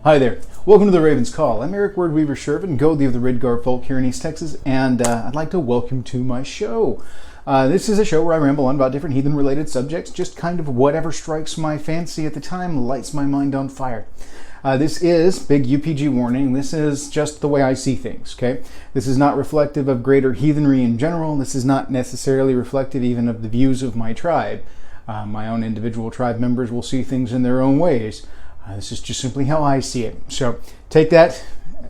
Hi there. Welcome to the Raven's Call. I'm Eric Wordweaver Sjerven, Goldie of the Ridgar folk here in East Texas, and I'd like to welcome you to my show. This is a show where I ramble on about different heathen-related subjects, just kind of whatever strikes my fancy at the time, lights my mind on fire. This is, big UPG warning, this is just the way I see things, okay? This is not reflective of greater heathenry in general. This is not necessarily reflective even of the views of my tribe. My own individual tribe members will see things in their own ways. This is just simply how I see it. So take that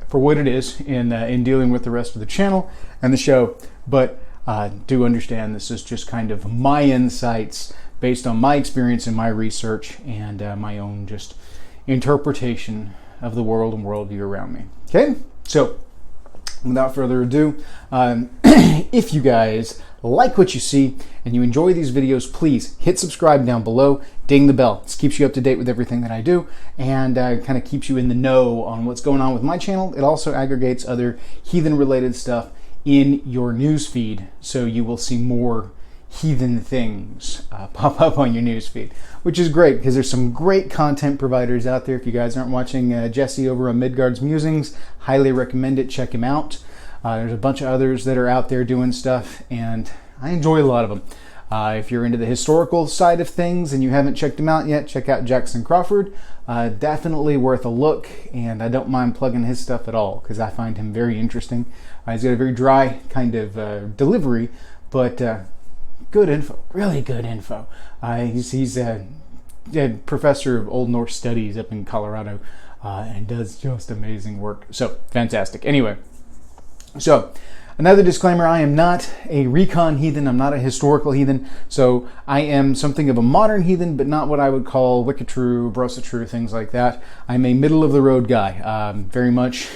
for what it is in dealing with the rest of the channel and the show. But do understand this is just kind of my insights based on my experience and my research and my own just interpretation of the world and worldview around me. Okay? So without further ado, if you guys like what you see and you enjoy these videos, please hit subscribe down below, ding the bell. This keeps you up to date with everything that I do and kind of keeps you in the know on what's going on with my channel. It also aggregates other heathen related stuff in your news feed, so you will see more heathen things pop up on your news feed, which is great because there's some great content providers out there. If you guys aren't watching Jesse over on Midgard's Musings, highly recommend it. Check him out. There's a bunch of others that are out there doing stuff, and I enjoy a lot of them. If you're into the historical side of things and you haven't checked him out yet, check out Jackson Crawford. Definitely worth a look, and I don't mind plugging his stuff at all because I find him very interesting. He's got a very dry kind of delivery, but good info, really good info. He's a professor of Old Norse studies up in Colorado and does just amazing work. So fantastic. Anyway. So, another disclaimer, I am not a recon heathen, I'm not a historical heathen, so I am something of a modern heathen, but not what I would call Wicca true, Brosa true, things like that. I'm a middle-of-the-road guy, very much.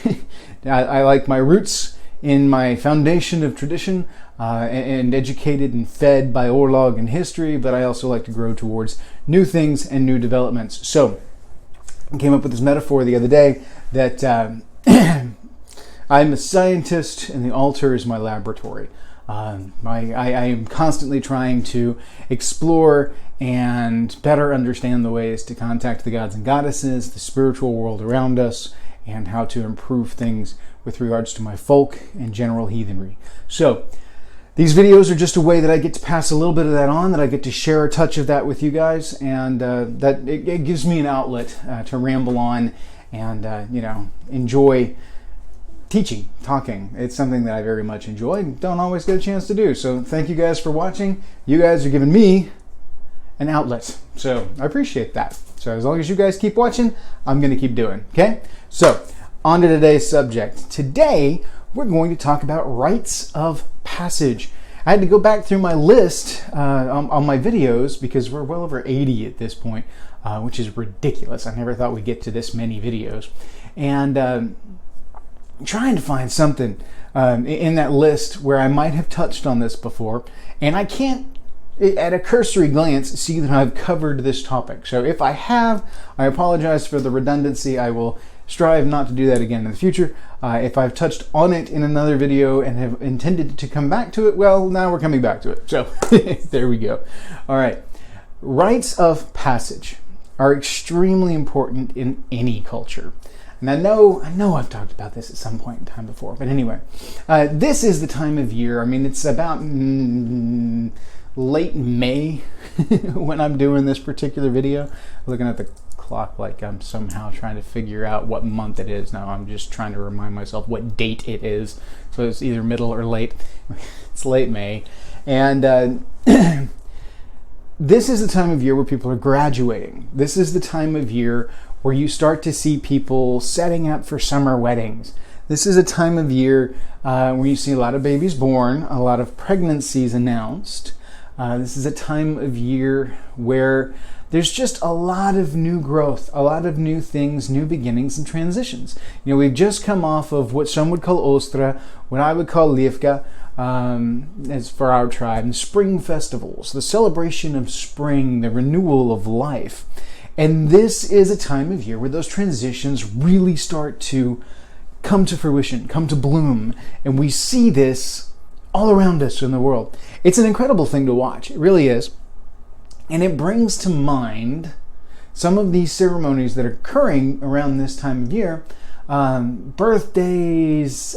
I like my roots in my foundation of tradition, and educated and fed by Orlog and history, but I also like to grow towards new things and new developments. So, I came up with this metaphor the other day that I'm a scientist and the altar is my laboratory. I am constantly trying to explore and better understand the ways to contact the gods and goddesses, the spiritual world around us, and how to improve things with regards to my folk and general heathenry. So, these videos are just a way that I get to pass a little bit of that on, that I get to share a touch of that with you guys, and that it gives me an outlet to ramble on and enjoy teaching, talking. It's something that I very much enjoy and don't always get a chance to do. So thank you guys for watching. You guys are giving me an outlet. So I appreciate that. So as long as you guys keep watching, I'm going to keep doing. Okay? So on to today's subject. Today, we're going to talk about rites of passage. I had to go back through my list on my videos because we're well over 80 at this point, which is ridiculous. I never thought we'd get to this many videos. And trying to find something in that list where I might have touched on this before, and I can't, at a cursory glance, see that I've covered this topic. So if I have, I apologize for the redundancy. I will strive not to do that again in the future. If I've touched on it in another video and have intended to come back to it, well, now we're coming back to it. So there we go. All right. Rites of passage are extremely important in any culture. And I know I've talked about this at some point in time before, but anyway, this is the time of year. I mean, it's about late May when I'm doing this particular video. Looking at the clock like I'm somehow trying to figure out what month it is. Now I'm just trying to remind myself what date it is. So it's either middle or late. It's late May. And this is the time of year where people are graduating. This is the time of year where you start to see people setting up for summer weddings. This is a time of year where you see a lot of babies born, a lot of pregnancies announced. This is a time of year where there's just a lot of new growth, a lot of new things, new beginnings and transitions. You know, we've just come off of what some would call Ostra, what I would call Livka, as for our tribe, and spring festivals, the celebration of spring, the renewal of life. And this is a time of year where those transitions really start to come to fruition, come to bloom. And we see this all around us in the world. It's an incredible thing to watch. It really is. And it brings to mind some of these ceremonies that are occurring around this time of year, birthdays,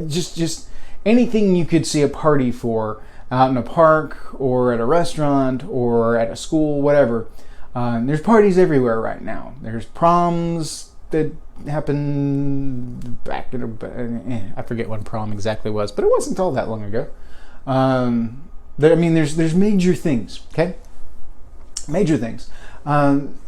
just anything you could see a party for out in a park or at a restaurant or at a school, whatever. There's parties everywhere right now. There's proms that happened back in I forget when prom exactly was, but it wasn't all that long ago. There's major things, okay? Major things. And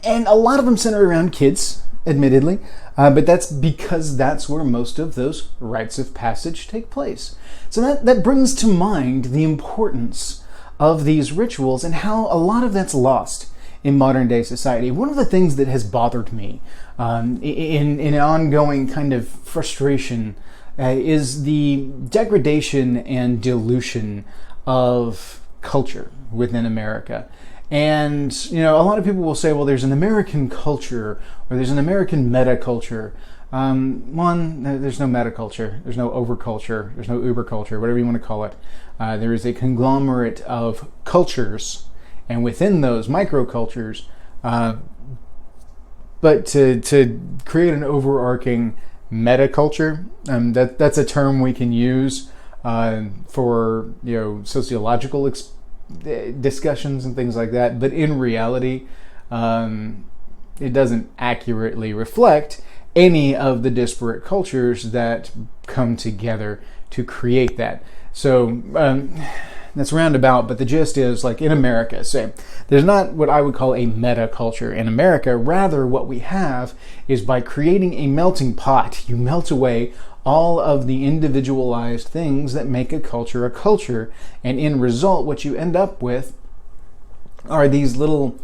a lot of them center around kids, admittedly, but that's because that's where most of those rites of passage take place. So that brings to mind the importance of these rituals and how a lot of that's lost in modern day society. One of the things that has bothered me in ongoing kind of frustration is the degradation and dilution of culture within America. And, a lot of people will say, well, there's an American culture or there's an American meta culture. There's no meta culture. There's no over culture. There's no uber culture, whatever you want to call it. There is a conglomerate of cultures, and within those microcultures, but to create an overarching meta culture, that's a term we can use for sociological discussions and things like that. But in reality, it doesn't accurately reflect any of the disparate cultures that come together to create that. So that's roundabout, but the gist is, like in America, say, there's not what I would call a meta culture in America. Rather, what we have is, by creating a melting pot, you melt away all of the individualized things that make a culture, and in result, what you end up with are these little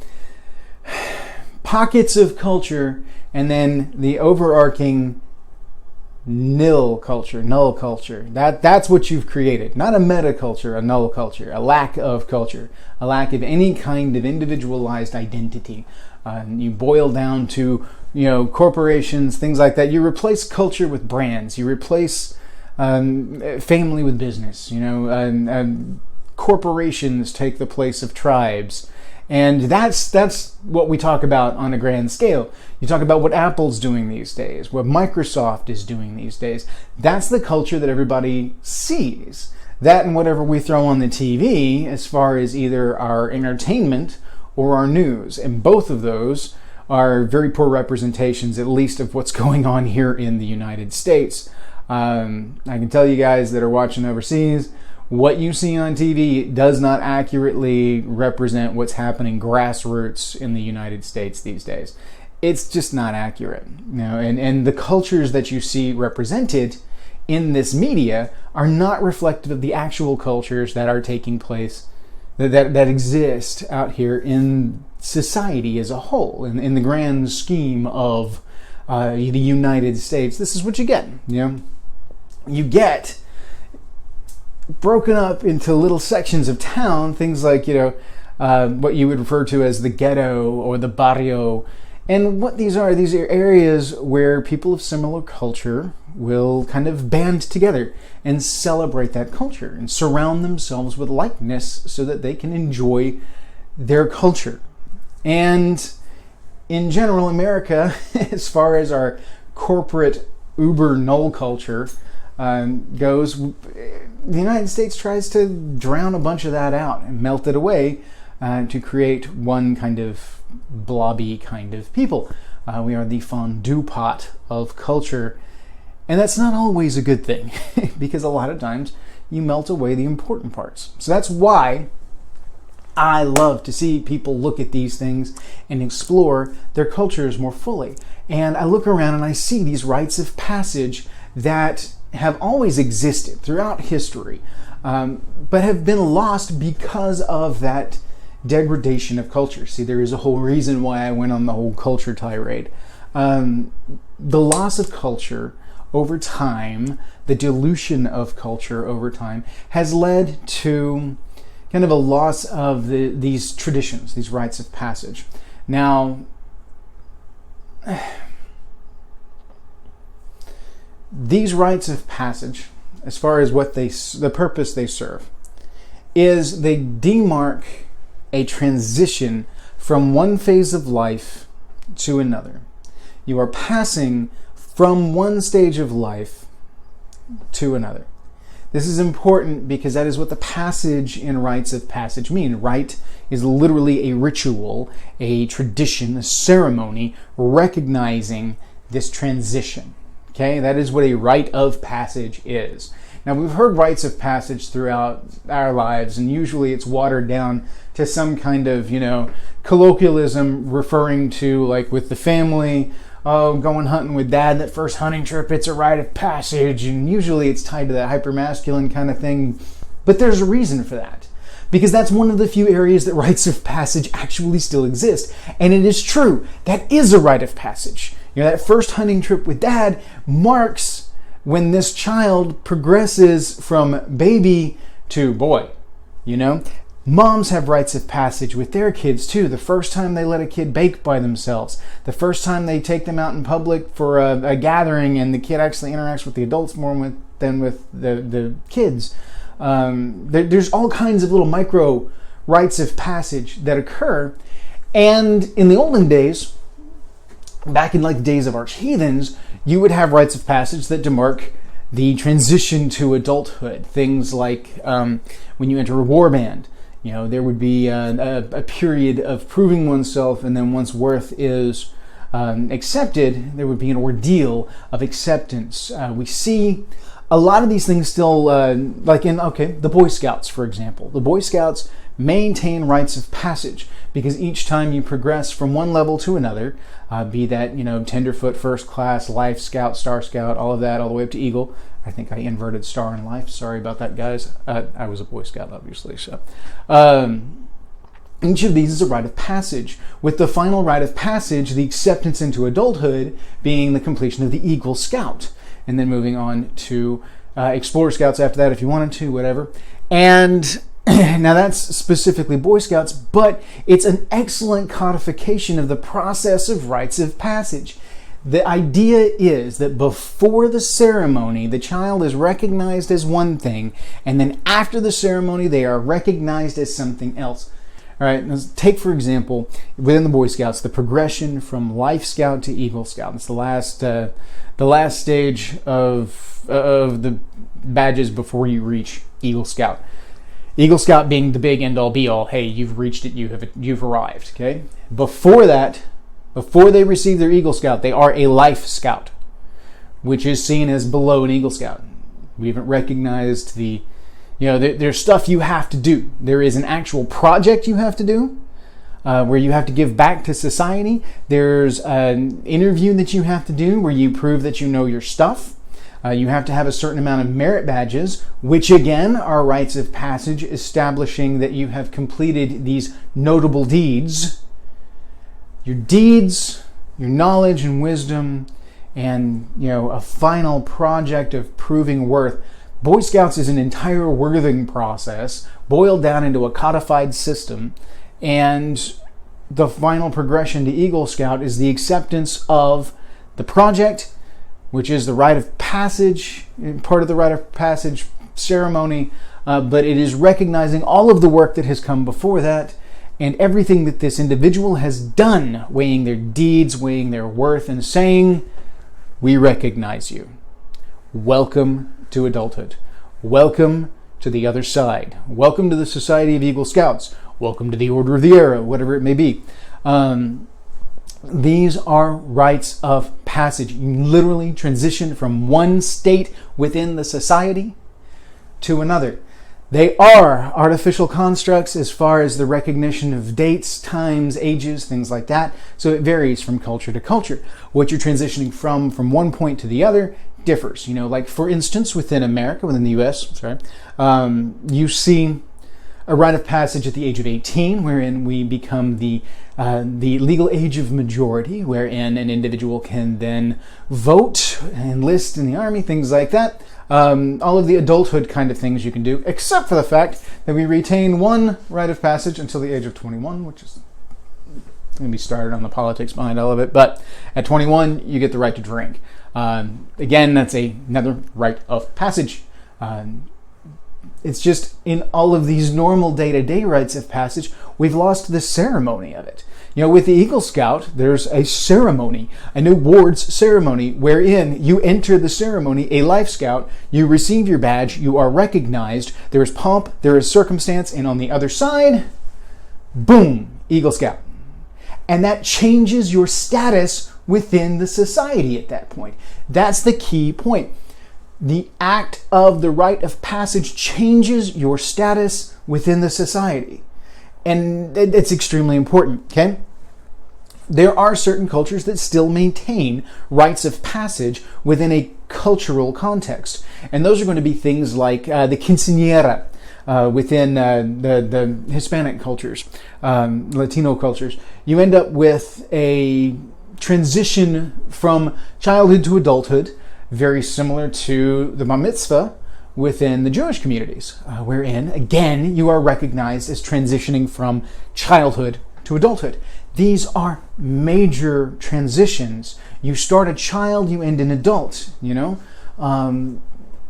pockets of culture, and then the overarching null culture. That's what you've created. Not a meta culture, a null culture, a lack of culture, a lack of any kind of individualized identity. You boil down to corporations, things like that. You replace culture with brands. You replace family with business. Corporations take the place of tribes. And that's what we talk about on a grand scale. You talk about what Apple's doing these days, what Microsoft is doing these days. That's the culture that everybody sees. That and whatever we throw on the TV as far as either our entertainment or our news. And both of those are very poor representations, at least of what's going on here in the United States. I can tell you guys that are watching overseas, what you see on TV does not accurately represent what's happening grassroots in the United States these days. It's just not accurate. And the cultures that you see represented in this media are not reflective of the actual cultures that are taking place, that exist out here in society as a whole. In the grand scheme of the United States, this is what you get. You get broken up into little sections of town, things like, what you would refer to as the ghetto or the barrio. And what these are areas where people of similar culture will kind of band together and celebrate that culture and surround themselves with likeness so that they can enjoy their culture. And in general, America, as far as our corporate uber null culture goes, the United States tries to drown a bunch of that out and melt it away to create one kind of blobby kind of people. We are the fondue pot of culture, and that's not always a good thing because a lot of times you melt away the important parts. So that's why I love to see people look at these things and explore their cultures more fully. And I look around and I see these rites of passage that have always existed throughout history, but have been lost because of that degradation of culture. See, there is a whole reason why I went on the whole culture tirade. The loss of culture over time, the dilution of culture over time, has led to kind of a loss of these traditions, these rites of passage. Now, these rites of passage, as far as what the purpose they serve, is they demark a transition from one phase of life to another. You are passing from one stage of life to another. This is important because that is what the passage in rites of passage mean. Rite is literally a ritual, a tradition, a ceremony recognizing this transition. Okay, that is what a rite of passage is. Now, we've heard rites of passage throughout our lives, and usually it's watered down to some kind of, colloquialism referring to, like with the family, going hunting with dad, that first hunting trip, it's a rite of passage, and usually it's tied to that hypermasculine kind of thing. But there's a reason for that, because that's one of the few areas that rites of passage actually still exist. And it is true, that is a rite of passage. That first hunting trip with dad marks when this child progresses from baby to boy. Moms have rites of passage with their kids too. The first time they let a kid bake by themselves, the first time they take them out in public for a gathering and the kid actually interacts with the adults more than with the kids. There's all kinds of little micro rites of passage that occur. And in the olden days, back in like the days of arch heathens, you would have rites of passage that demark the transition to adulthood. Things like when you enter a war band, there would be a period of proving oneself, and then once worth is accepted, there would be an ordeal of acceptance. We see a lot of these things still, like in, the Boy Scouts, for example. The Boy Scouts maintain rites of passage because each time you progress from one level to another, be that, Tenderfoot, First Class, Life Scout, Star Scout, all of that, all the way up to Eagle. I think I inverted Star in Life. Sorry about that, guys. I was a Boy Scout, obviously. So, each of these is a rite of passage, with the final rite of passage, the acceptance into adulthood, being the completion of the Eagle Scout, and then moving on to Explorer Scouts after that, if you wanted to, whatever. And now that's specifically Boy Scouts, but it's an excellent codification of the process of rites of passage. The idea is that before the ceremony, the child is recognized as one thing, and then after the ceremony, they are recognized as something else. All right, let's take, for example, within the Boy Scouts, the progression from Life Scout to Eagle Scout. It's the last stage of the badges before you reach Eagle Scout. Eagle Scout being the big end-all be-all. Hey, you've reached it. You've arrived. Okay. Before that, before they receive their Eagle Scout, they are a Life Scout, which is seen as below an Eagle Scout. We haven't recognized there's stuff you have to do. There is an actual project you have to do where you have to give back to society. There's an interview that you have to do where you prove that you know your stuff. You have to have a certain amount of merit badges, which again are rites of passage establishing that you have completed these notable deeds. Your deeds, your knowledge and wisdom, and a final project of proving worth. Boy Scouts is an entire worthing process boiled down into a codified system, and the final progression to Eagle Scout is the acceptance of the project, which is the rite of passage, part of the rite of passage ceremony, but it is recognizing all of the work that has come before that and everything that this individual has done, weighing their deeds, weighing their worth, and saying, we recognize you. Welcome to adulthood. Welcome to the other side. Welcome to the Society of Eagle Scouts. Welcome to the Order of the Arrow, whatever it may be. These are rites of passage. You literally transition from one state within the society to another. They are artificial constructs as far as the recognition of dates, times, ages, things like that. So it varies from culture to culture. What you're transitioning from one point to the other differs. Like for instance, within America, within the U.S., you see a rite of passage at the age of 18, wherein we become the legal age of majority, wherein an individual can then vote, enlist in the army, things like that. All of the adulthood kind of things you can do, except for the fact that we retain one rite of passage until the age of 21, which is going to be started on the politics behind all of it. But at 21, you get the right to drink. Again, that's another rite of passage. It's just in all of these normal day-to-day rites of passage, we've lost the ceremony of it. With the Eagle Scout, there's a ceremony, an awards ceremony, wherein you enter the ceremony, a Life Scout, you receive your badge, you are recognized, there is pomp, there is circumstance, and on the other side, boom, Eagle Scout. And that changes your status within the society at that point. That's the key point. The act of the rite of passage changes your status within the society. And it's extremely important, okay? There are certain cultures that still maintain rites of passage within a cultural context. And those are going to be things like the quinceañera within the Hispanic cultures, Latino cultures. You end up with a transition from childhood to adulthood, very similar to the bar mitzvah within the Jewish communities, wherein, again, you are recognized as transitioning from childhood to adulthood. These are major transitions. You start a child, you end an adult,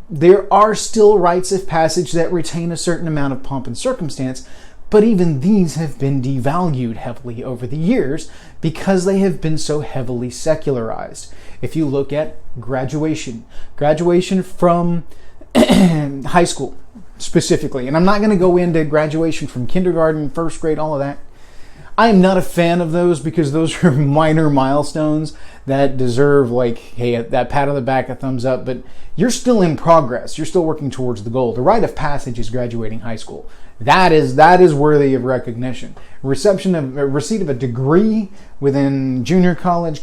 There are still rites of passage that retain a certain amount of pomp and circumstance, but even these have been devalued heavily over the years because they have been so heavily secularized. If you look at graduation from high school specifically, and I'm not going to go into graduation from kindergarten, first grade, all of that. I am not a fan of those because those are minor milestones that deserve that pat on the back, a thumbs up, but you're still in progress. You're still working towards the goal. The rite of passage is graduating high school. That is worthy of recognition. Receipt of a degree within junior college,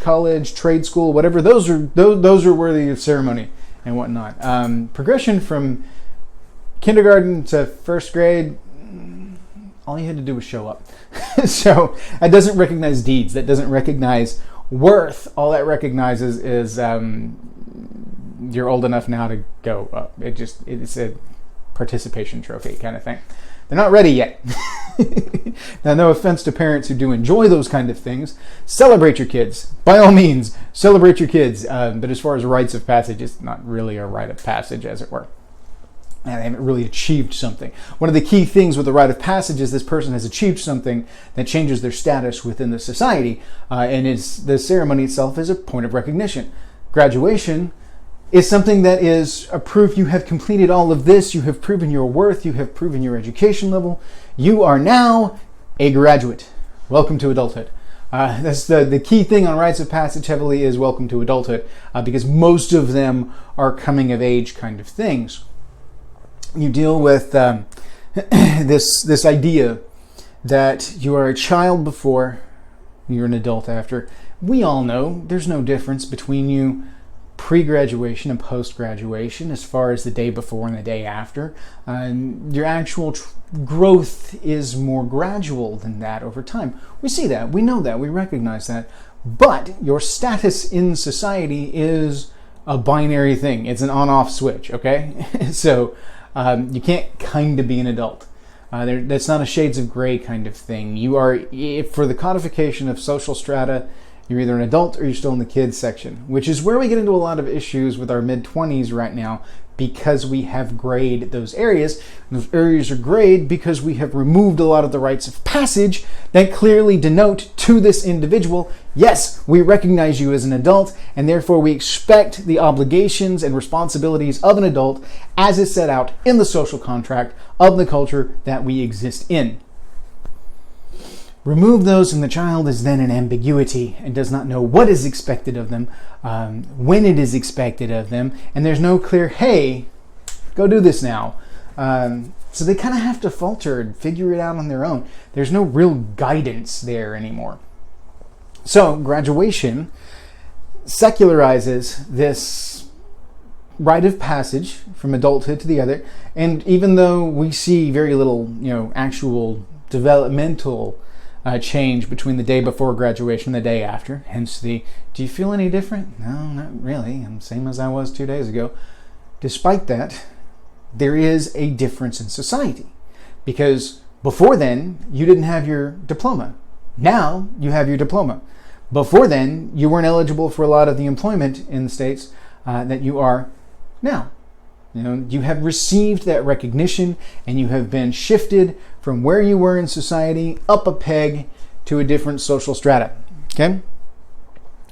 trade school, whatever, those are worthy of ceremony and whatnot. Progression from kindergarten to first grade, all you had to do was show up. So that doesn't recognize deeds. That doesn't recognize worth. All that recognizes is you're old enough now to go up. It's a participation trophy kind of thing. They're not ready yet. Now, no offense to parents who do enjoy those kind of things. Celebrate your kids. By all means, celebrate your kids. But as far as rites of passage, it's not really a rite of passage, as it were. And they haven't really achieved something. One of the key things with the rite of passage is this person has achieved something that changes their status within the society. And the ceremony itself is a point of recognition. Graduation is something that is a proof you have completed all of this, you have proven your worth, you have proven your education level. You are now a graduate. Welcome to adulthood. That's the key thing on rites of passage heavily is welcome to adulthood, because most of them are coming of age kind of things. You deal with this idea that you are a child before, you're an adult after. We all know there's no difference between you pre-graduation and post-graduation as far as the day before and the day after. Your actual growth is more gradual than that over time. We see that, we know that, we recognize that. But your status in society is a binary thing. It's an on-off switch, okay? So you can't kind of be an adult. That's not a shades of gray kind of thing. You are, for the codification of social strata, you're either an adult or you're still in the kids section, which is where we get into a lot of issues with our mid-20s right now because we have grayed those areas. And those areas are grayed because we have removed a lot of the rites of passage that clearly denote to this individual, yes, we recognize you as an adult, and therefore we expect the obligations and responsibilities of an adult as is set out in the social contract of the culture that we exist in. Remove those and the child is then in ambiguity and does not know what is expected of them, when it is expected of them, and there's no clear, hey, go do this now. So they kind of have to falter and figure it out on their own. There's no real guidance there anymore. So graduation secularizes this rite of passage from adulthood to the other, and even though we see very little, actual developmental change between the day before graduation and the day after, hence do you feel any different? No, not really. I'm the same as I was 2 days ago. Despite that, there is a difference in society because before then, you didn't have your diploma. Now you have your diploma. Before then, you weren't eligible for a lot of the employment in the States that you are now. You have received that recognition, and you have been shifted from where you were in society up a peg to a different social strata. Okay?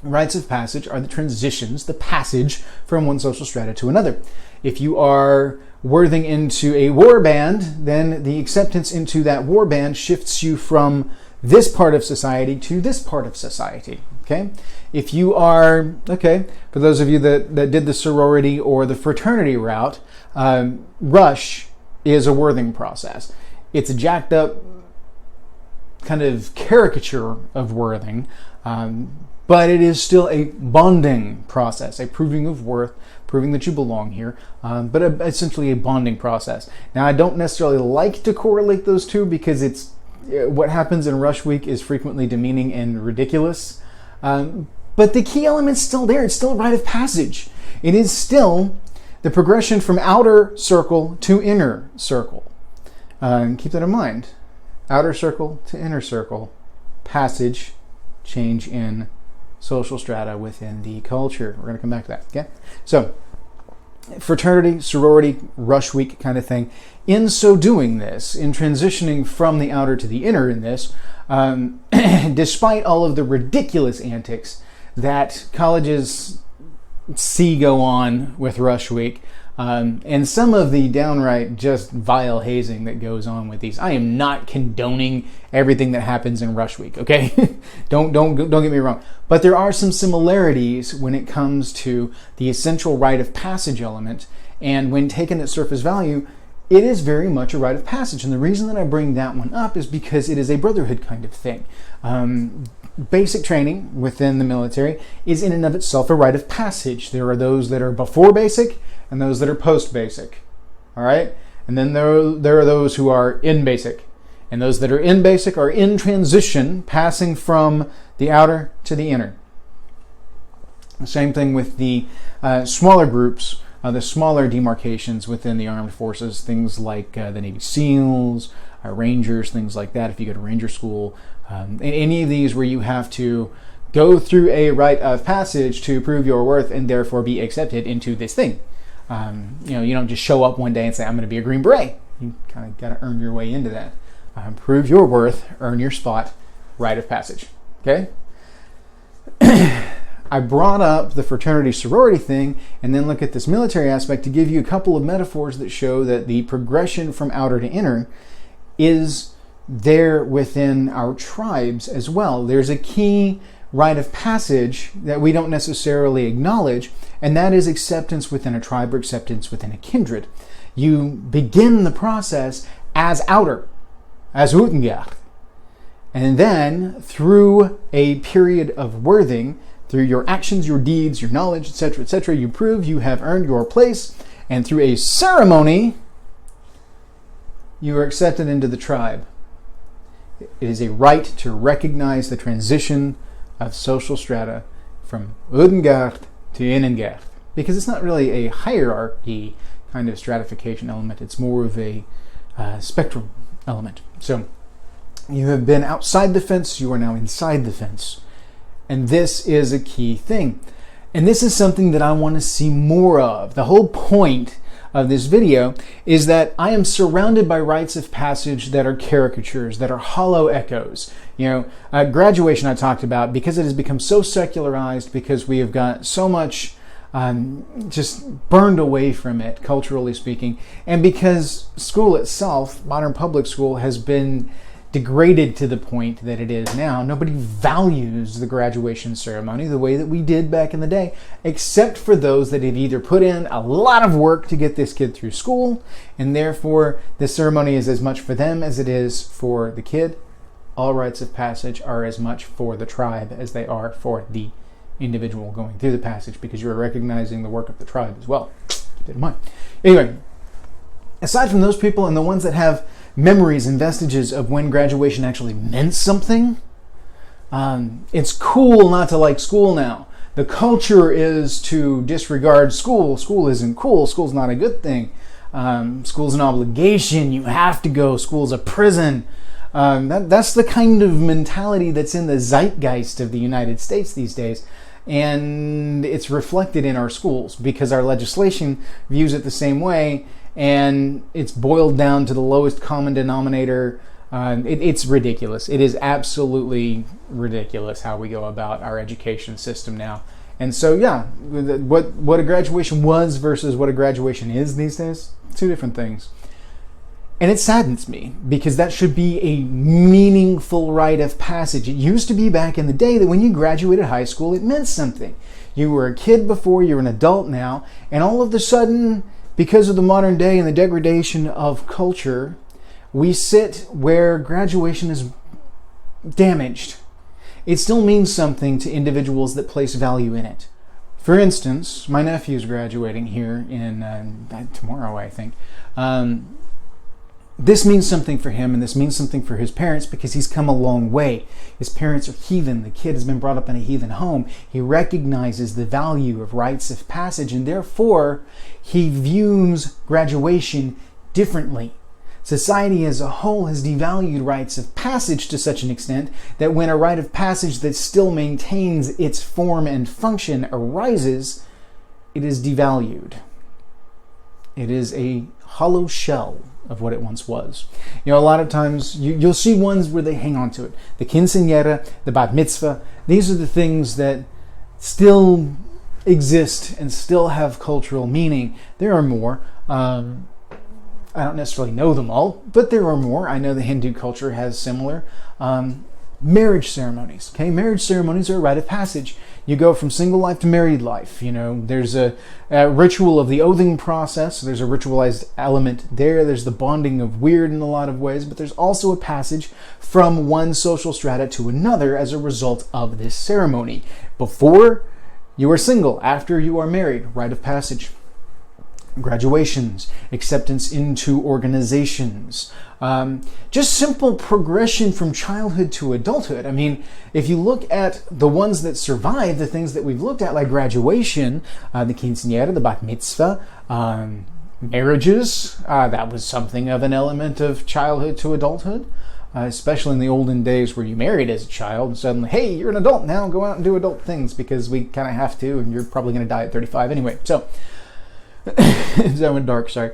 Rites of passage are the transitions, the passage from one social strata to another. If you are worthing into a war band, then the acceptance into that war band shifts you from this part of society to this part of society. Okay? If you are, for those of you that did the sorority or the fraternity route, rush is a worthing process. It's a jacked up kind of caricature of worthing, but it is still a bonding process, a proving of worth, proving that you belong here, but essentially a bonding process. Now, I don't necessarily like to correlate those two because it's what happens in Rush Week is frequently demeaning and ridiculous, but the key element's still there. It's still a rite of passage. It is still the progression from outer circle to inner circle. Keep that in mind. Outer circle to inner circle, passage, change in social strata within the culture. We're going to come back to that. Okay? So, fraternity, sorority, Rush Week kind of thing. In so doing this, in transitioning from the outer to the inner in this, despite all of the ridiculous antics that colleges see go on with Rush Week, and some of the downright just vile hazing that goes on with these. I am not condoning everything that happens in Rush Week, okay? don't get me wrong. But there are some similarities when it comes to the essential rite of passage element, and when taken at surface value, it is very much a rite of passage. And the reason that I bring that one up is because it is a brotherhood kind of thing. Basic training within the military is in and of itself a rite of passage. There are those that are before basic and those that are post-basic. All right? And then there are those who are in basic. And those that are in basic are in transition, passing from the outer to the inner. The same thing with the smaller groups, the smaller demarcations within the armed forces, things like the Navy SEALs, Rangers, things like that, if you go to Ranger School. Any of these where you have to go through a rite of passage to prove your worth and therefore be accepted into this thing. You don't just show up one day and say, I'm going to be a Green Beret. You kind of got to earn your way into that. Prove your worth, earn your spot, rite of passage. Okay? I brought up the fraternity sorority thing and then look at this military aspect to give you a couple of metaphors that show that the progression from outer to inner is there within our tribes as well. There's a key rite of passage that we don't necessarily acknowledge, and that is acceptance within a tribe or acceptance within a kindred. You begin the process as outer, as Utengard, and then through a period of worthing, through your actions, your deeds, your knowledge, etc., you prove you have earned your place, and through a ceremony, you are accepted into the tribe. It is a right to recognize the transition of social strata from Udengard to Innengard, because it's not really a hierarchy kind of stratification element. It's more of a spectrum element. So you have been outside the fence, you are now inside the fence. And this is a key thing. And this is something that I want to see more of. The whole point of this video is that I am surrounded by rites of passage that are caricatures, that are hollow echoes. Graduation I talked about, because it has become so secularized, because we have got so much just burned away from it, culturally speaking, and because school itself, modern public school, has been degraded to the point that it is now. Nobody values the graduation ceremony the way that we did back in the day, except for those that have either put in a lot of work to get this kid through school, and therefore the ceremony is as much for them as it is for the kid. All rites of passage are as much for the tribe as they are for the individual going through the passage, because you are recognizing the work of the tribe as well. Keep that in mind. Anyway, aside from those people and the ones that have memories and vestiges of when graduation actually meant something, it's cool not to like school now. The culture is to disregard school. School isn't cool. School's not a good thing. School's an obligation. You have to go. School's a prison. That's the kind of mentality that's in the zeitgeist of the United States these days. and it's reflected in our schools because our legislation views it the same way, and it's boiled down to the lowest common denominator. It's ridiculous. It is absolutely ridiculous how we go about our education system now. And so, yeah, what a graduation was versus what a graduation is these days, two different things. And it saddens me because that should be a meaningful rite of passage. It used to be back in the day that when you graduated high school, it meant something. You were a kid before, you're an adult now, and all of a sudden, because of the modern day and the degradation of culture, we sit where graduation is damaged. It still means something to individuals that place value in it. For instance, my nephew's graduating here in tomorrow, I think. This means something for him, and this means something for his parents because he's come a long way. His parents are heathen. The kid has been brought up in a heathen home. He recognizes the value of rites of passage, and therefore he views graduation differently. Society as a whole has devalued rites of passage to such an extent that when a rite of passage that still maintains its form and function arises, it is devalued. It is a hollow shell of what it once was. You know, a lot of times you'll see ones where they hang on to it. The quinceañera, the bat mitzvah, these are the things that still exist and still have cultural meaning. There are more. I don't necessarily know them all, but there are more. I know the Hindu culture has similar marriage ceremonies. Okay, marriage ceremonies are a rite of passage. You go from single life to married life. You know, there's a ritual of the oathing process. There's a ritualized element there. There's the bonding of weird in a lot of ways, but there's also a passage from one social strata to another as a result of this ceremony. Before you are single, after you are married, rite of passage. Graduations, acceptance into organizations, just simple progression from childhood to adulthood. I mean, if you look at the ones that survive, the things that we've looked at, like graduation, the quinceañera, the bat mitzvah, marriages, that was something of an element of childhood to adulthood, especially in the olden days where you married as a child and suddenly, hey, you're an adult now, go out and do adult things because we kind of have to, and you're probably going to die at 35 anyway. So, that went dark, sorry.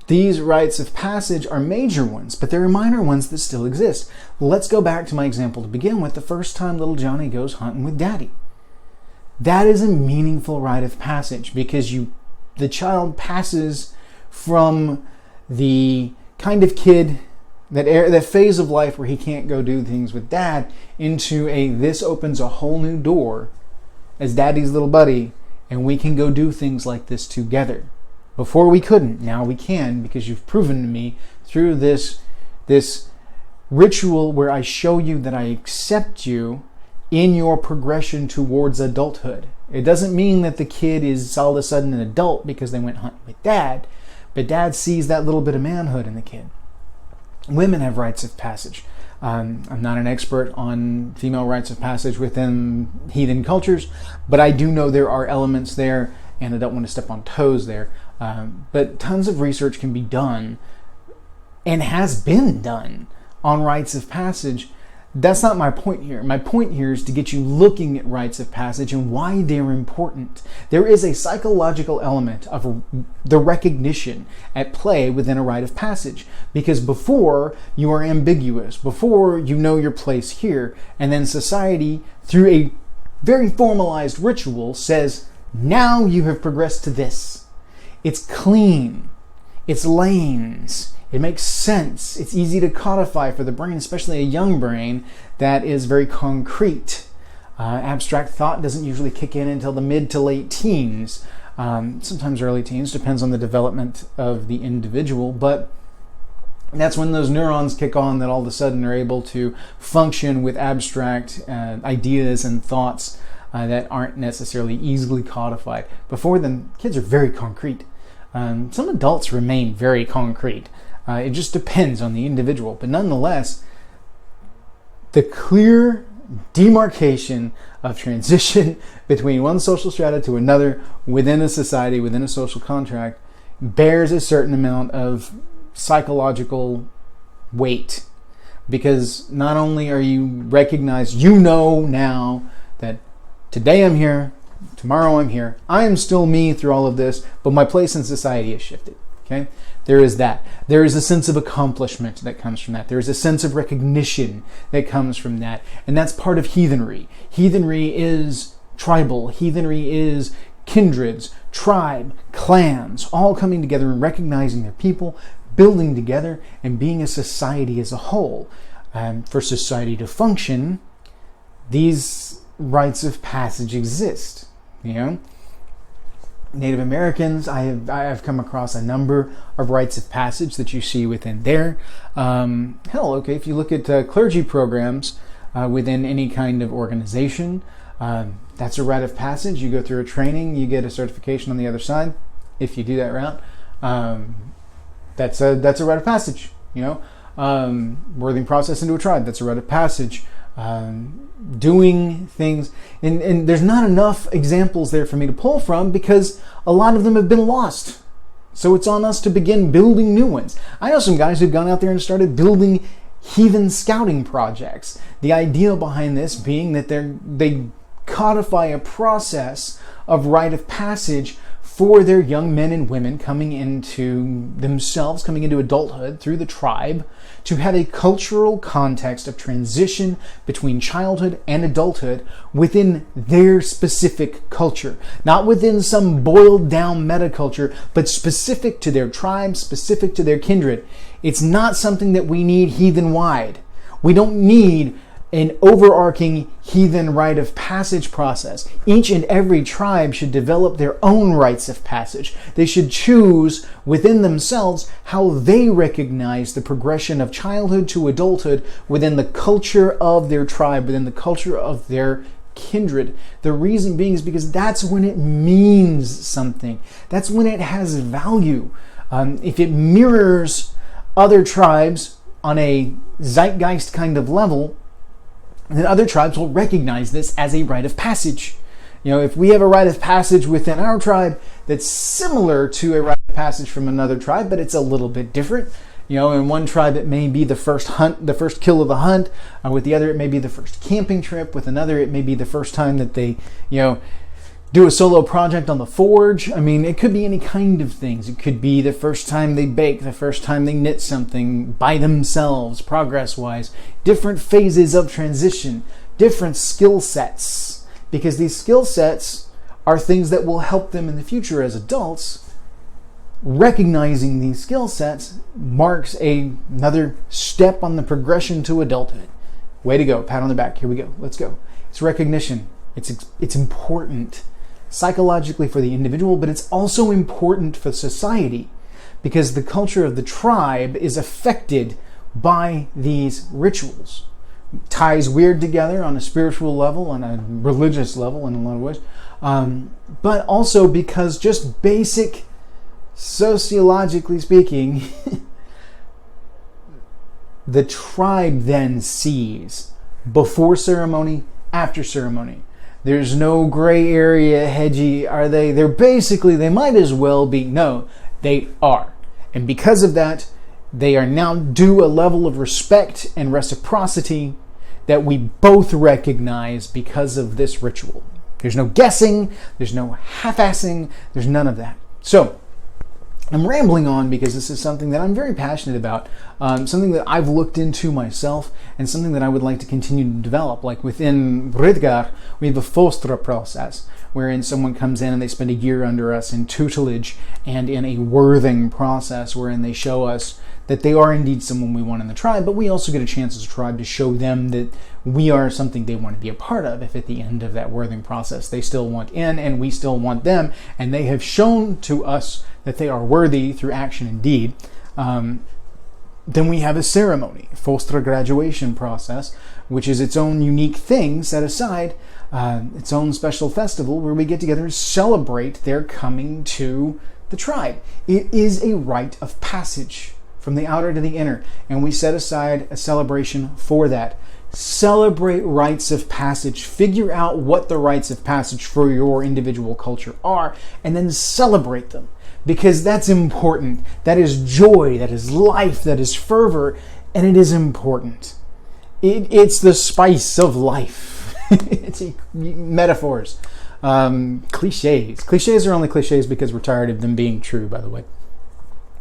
These rites of passage are major ones, but there are minor ones that still exist. Let's go back to my example to begin with. The first time little Johnny goes hunting with Daddy. That is a meaningful rite of passage because the child passes from the kind of kid, that phase of life where he can't go do things with Dad, into this opens a whole new door as Daddy's little buddy, and we can go do things like this together. Before we couldn't, now we can, because you've proven to me through this ritual where I show you that I accept you in your progression towards adulthood. It doesn't mean that the kid is all of a sudden an adult because they went hunting with Dad, but Dad sees that little bit of manhood in the kid. Women have rites of passage. I'm not an expert on female rites of passage within heathen cultures, but I do know there are elements there, and I don't want to step on toes there. But tons of research can be done, and has been done, on rites of passage. That's not my point here. My point here is to get you looking at rites of passage and why they're important. There is a psychological element of the recognition at play within a rite of passage, because before you are ambiguous, before you know your place here, and then society, through a very formalized ritual, says, now you have progressed to this. It's clean. It's lanes. It makes sense. It's easy to codify for the brain, especially a young brain that is very concrete. Abstract thought doesn't usually kick in until the mid to late teens, sometimes early teens, depends on the development of the individual, but that's when those neurons kick on that all of a sudden are able to function with abstract ideas and thoughts that aren't necessarily easily codified. Before then, kids are very concrete. Some adults remain very concrete. It just depends on the individual. But nonetheless, the clear demarcation of transition between one social strata to another within a society, within a social contract, bears a certain amount of psychological weight. Because not only are you recognized, you know now that today I'm here, tomorrow I'm here. I am still me through all of this, but my place in society has shifted. Okay? There is that. There is a sense of accomplishment that comes from that. There is a sense of recognition that comes from that. And that's part of heathenry. Heathenry is tribal. Heathenry is kindreds, tribe, clans, all coming together and recognizing their people, building together, and being a society as a whole. For society to function, these rites of passage exist. Native Americans, I have come across a number of rites of passage that you see within there. If you look at clergy programs within any kind of organization, that's a rite of passage. You go through a training, you get a certification on the other side. If you do that route, that's a rite of passage. Birthing process into a tribe, that's a rite of passage. Doing things, and there's not enough examples there for me to pull from because a lot of them have been lost. So it's on us to begin building new ones. I know some guys who've gone out there and started building heathen scouting projects. The idea behind this being that they codify a process of rite of passage for their young men and women coming into adulthood through the tribe, to have a cultural context of transition between childhood and adulthood within their specific culture. Not within some boiled down metaculture, but specific to their tribe, specific to their kindred. It's not something that we need heathen-wide. We don't need an overarching heathen rite of passage process. Each and every tribe should develop their own rites of passage. They should choose within themselves how they recognize the progression of childhood to adulthood within the culture of their tribe, within the culture of their kindred. The reason being is because that's when it means something. That's when it has value. If it mirrors other tribes on a zeitgeist kind of level, then other tribes will recognize this as a rite of passage. If we have a rite of passage within our tribe that's similar to a rite of passage from another tribe, but it's a little bit different. In one tribe it may be the first kill of the hunt. With the other it may be the first camping trip. With another it may be the first time that they, do a solo project on the forge. It could be any kind of things. It could be the first time they bake, the first time they knit something by themselves, progress-wise. Different phases of transition, different skill sets. Because these skill sets are things that will help them in the future as adults. Recognizing these skill sets marks another step on the progression to adulthood. Way to go. Pat on the back. Here we go. Let's go. It's recognition. It's important psychologically for the individual, but it's also important for society because the culture of the tribe is affected by these rituals. Ties weird together on a spiritual level, on a religious level in a lot of ways, but also because just basic sociologically speaking, the tribe then sees before ceremony, after ceremony. There's no gray area, hedgy. Are they? They might as well be. No, they are. And because of that, they are now due a level of respect and reciprocity that we both recognize because of this ritual. There's no guessing. There's no half-assing. There's none of that. So, I'm rambling on because this is something that I'm very passionate about, something that I've looked into myself, and something that I would like to continue to develop. Like within Ridgar, we have a fostra process, wherein someone comes in and they spend a year under us in tutelage and in a worthing process, wherein they show us that they are indeed someone we want in the tribe, but we also get a chance as a tribe to show them that we are something they want to be a part of if at the end of that worthing process they still want in and we still want them, and they have shown to us that they are worthy through action and deed. Then we have a ceremony, fostra graduation process, which is its own unique thing set aside, its own special festival where we get together and celebrate their coming to the tribe. It is a rite of passage from the outer to the inner, and we set aside a celebration for that. Celebrate rites of passage. Figure out what the rites of passage for your individual culture are, and then celebrate them. Because that's important. That is joy, that is life, that is fervor, and it is important. It's the spice of life. It's metaphors. Cliches. Cliches are only cliches because we're tired of them being true, by the way.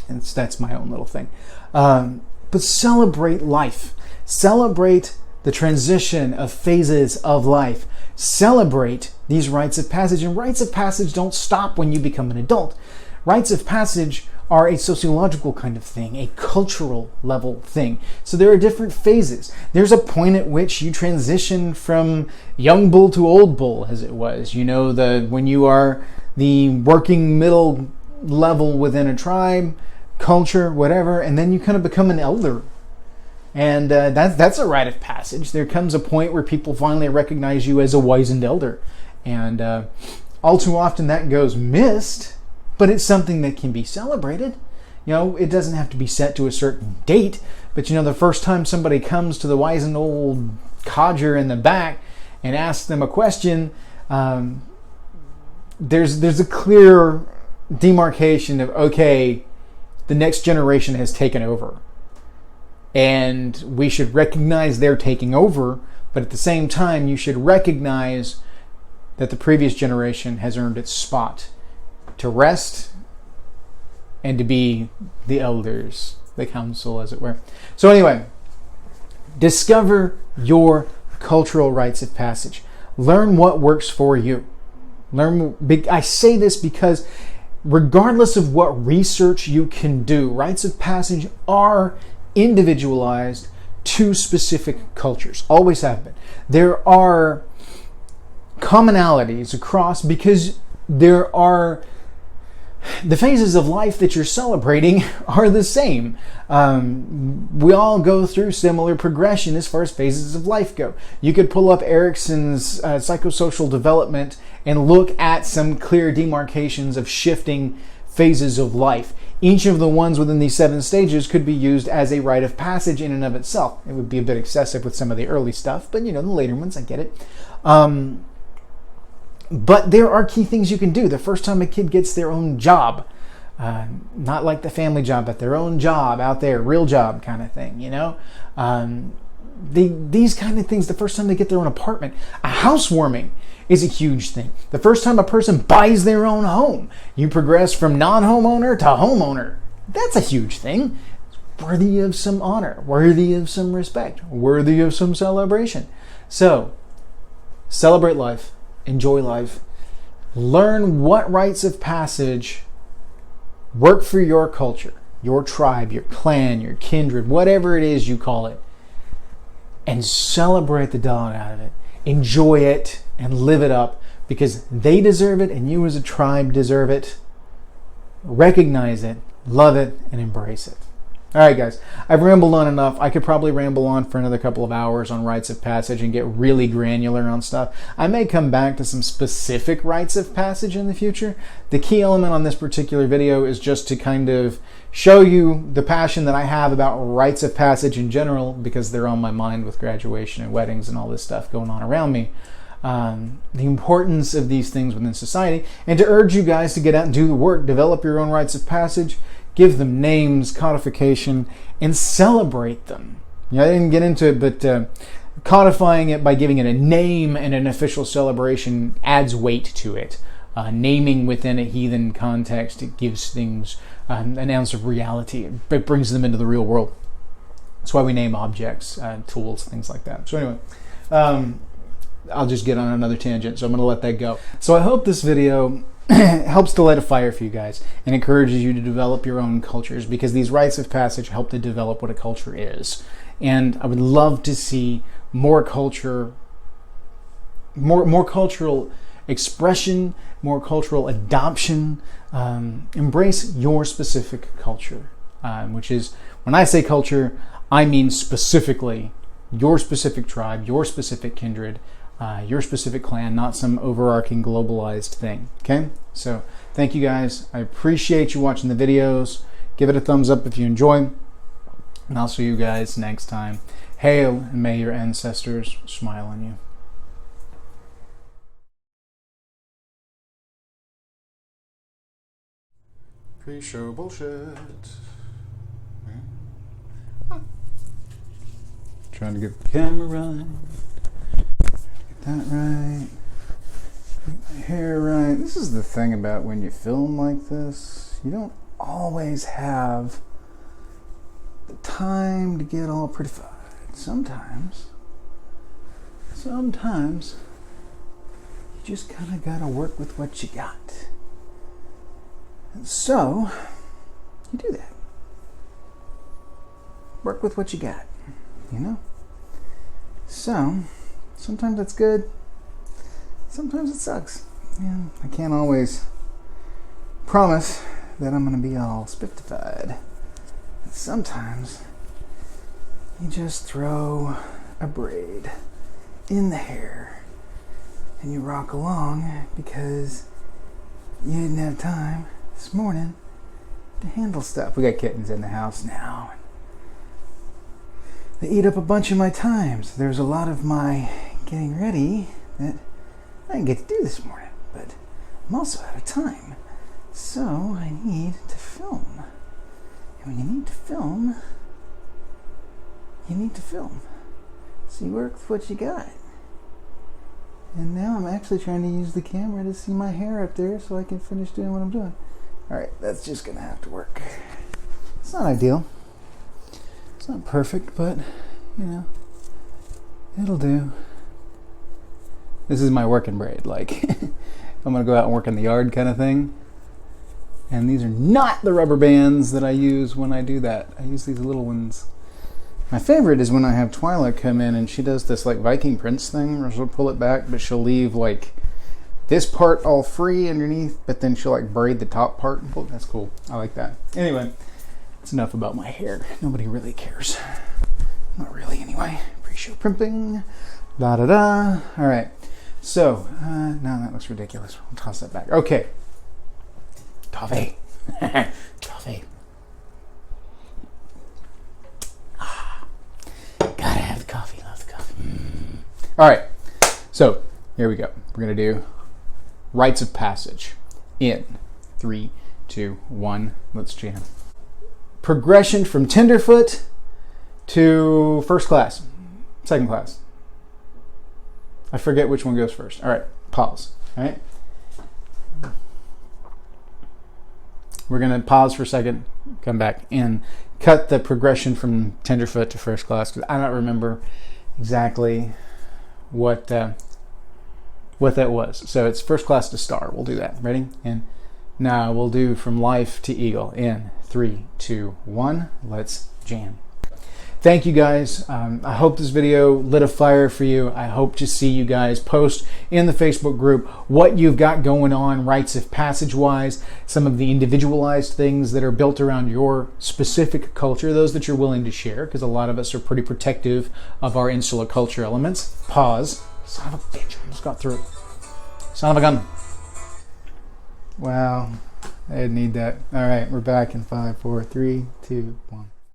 And that's my own little thing. But celebrate life. Celebrate the transition of phases of life. Celebrate these rites of passage. And rites of passage don't stop when you become an adult. Rites of passage are a sociological kind of thing, a cultural level thing. So there are different phases. There's a point at which you transition from young bull to old bull, as it was. You know, when you are the working middle level within a tribe, culture, whatever, and then you kind of become an elder. And that's a rite of passage. There comes a point where people finally recognize you as a wizened elder. And all too often that goes missed, but it's something that can be celebrated. You know, it doesn't have to be set to a certain date, but you know, the first time somebody comes to the wizened old codger in the back and asks them a question, there's a clear demarcation of, okay, the next generation has taken over. And we should recognize they're taking over, but at the same time, you should recognize that the previous generation has earned its spot to rest and to be the elders, the council, as it were. So anyway, discover your cultural rites of passage. Learn what works for you. I say this because regardless of what research you can do, rites of passage are individualized to specific cultures. Always have been. There are commonalities across because there are the phases of life that you're celebrating are the same. We all go through similar progression as far as phases of life go. You could pull up Erikson's psychosocial development and look at some clear demarcations of shifting phases of life. Each of the ones within these 7 stages could be used as a rite of passage in and of itself. It would be a bit excessive with some of the early stuff, but you know, the later ones, I get it. But there are key things you can do. The first time a kid gets their own job, not like the family job, but their own job out there, real job kind of thing, you know? These kind of things, the first time they get their own apartment, a housewarming is a huge thing. The first time a person buys their own home, you progress from non-homeowner to homeowner. That's a huge thing. It's worthy of some honor, worthy of some respect, worthy of some celebration. So, celebrate life, enjoy life, learn what rites of passage work for your culture, your tribe, your clan, your kindred, whatever it is you call it, and celebrate the dog out of it. Enjoy it and live it up because they deserve it and you as a tribe deserve it. Recognize it, love it, and embrace it. All right, guys, I've rambled on enough. I could probably ramble on for another couple of hours on rites of passage and get really granular on stuff. I may come back to some specific rites of passage in the future. The key element on this particular video is just to kind of show you the passion that I have about rites of passage in general because they're on my mind with graduation and weddings and all this stuff going on around me. The importance of these things within society, and to urge you guys to get out and do the work, develop your own rites of passage, give them names, codification, and celebrate them. You know, I didn't get into it, but codifying it by giving it a name and an official celebration adds weight to it. Naming within a heathen context, it gives things an ounce of reality. It brings them into the real world. That's why we name objects, tools, things like that. So anyway, I'll just get on another tangent, so I'm going to let that go. So I hope this video helps to light a fire for you guys and encourages you to develop your own cultures because these rites of passage help to develop what a culture is. And I would love to see more culture, more cultural expression, more cultural adoption. Embrace your specific culture, which is, when I say culture, I mean specifically your specific tribe, your specific kindred, your specific clan, not some overarching globalized thing. Okay? So thank you guys. I appreciate you watching the videos. Give it a thumbs up if you enjoy. And I'll see you guys next time. Hail and may your ancestors smile on you. Pre-show bullshit. Trying to get the camera right. that right. Get my hair right. This is the thing about when you film like this. You don't always have the time to get all prettified. Sometimes you just kind of gotta work with what you got. And so, you do that. Work with what you got, you know? So, sometimes it's good, sometimes it sucks. And I can't always promise that I'm gonna be all spictified. Sometimes you just throw a braid in the hair and you rock along because you didn't have time this morning to handle stuff. We got kittens in the house now. They eat up a bunch of my time. So there's a lot of my getting ready that I didn't get to do this morning, but I'm also out of time. So I need to film. And when you need to film, you need to film. So you work with what you got. And now I'm actually trying to use the camera to see my hair up there so I can finish doing what I'm doing. Alright, that's just gonna have to work. It's not ideal. It's not perfect, but, you know, it'll do. This is my working braid, like, I'm gonna go out and work in the yard kind of thing. And these are not the rubber bands that I use when I do that. I use these little ones. My favorite is when I have Twyla come in and she does this like Viking Prince thing where she'll pull it back, but she'll leave like this part all free underneath, but then she'll like braid the top part and pull. That's cool. I like that. Anyway, that's enough about my hair. Nobody really cares. Not really anyway. Pre-show primping. Da da da. All right. So, no, that looks ridiculous. We'll toss that back. Okay. Coffee. Coffee. Gotta have the coffee. Love the coffee. All right. So, here we go. We're going to do Rites of Passage. In 3, 2, 1. Let's jam. Progression from Tenderfoot to first class. Second class. I forget which one goes first. All right. Pause. All right. We're going to pause for a second, come back, and cut the progression from Tenderfoot to first class, because I don't remember exactly what that was. So it's first class to star. We'll do that. Ready? And now we'll do from life to eagle. In 3, 2, 1. Let's jam. Thank you guys. I hope this video lit a fire for you. I hope to see you guys post in the Facebook group what you've got going on rites of passage wise, some of the individualized things that are built around your specific culture, those that you're willing to share, because a lot of us are pretty protective of our insular culture elements. Pause. Son of a bitch, I almost got through it. Son of a gun. Wow, I didn't need that. All right, we're back in 5, 4, 3, 2, 1.